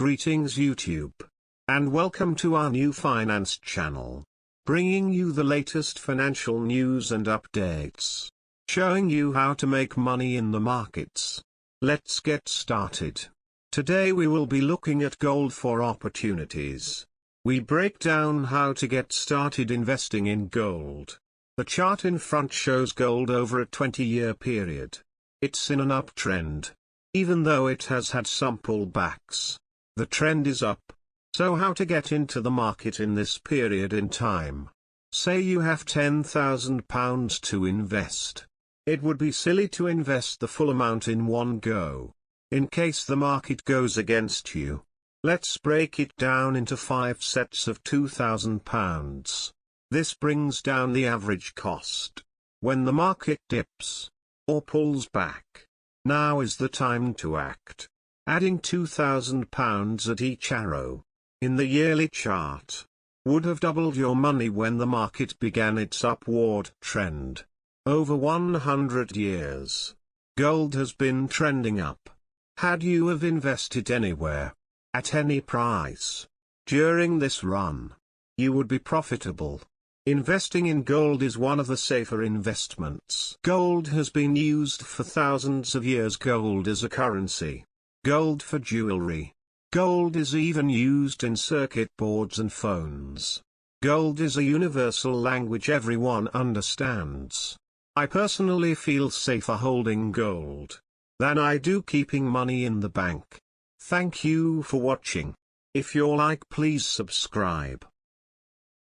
Greetings YouTube. And welcome to our new finance channel. Bringing you the latest financial news and updates. Showing you how to make money in the markets. Let's get started. Today we will be looking at gold for opportunities. We break down how to get started investing in gold. The chart in front shows gold over a 20-year period. It's in an uptrend. Even though it has had some pullbacks, the trend is up. So how to get into the market in this period in time? Say you have £10,000 to invest. It would be silly to invest the full amount in one go. In case the market goes against you. Let's break it down into 5 sets of £2,000. This brings down the average cost. When the market dips, or pulls back, now is the time to act. Adding £2,000 at each arrow, in the yearly chart, would have doubled your money when the market began its upward trend. Over 100 years, gold has been trending up. Had you have invested anywhere, at any price, during this run, you would be profitable. Investing in gold is one of the safer investments. Gold has been used for thousands of years. Gold is a currency. Gold for jewelry. Gold is even used in circuit boards and phones. Gold is a universal language everyone understands. I personally feel safer holding gold than I do keeping money in the bank. Thank you for watching. If you like, please subscribe.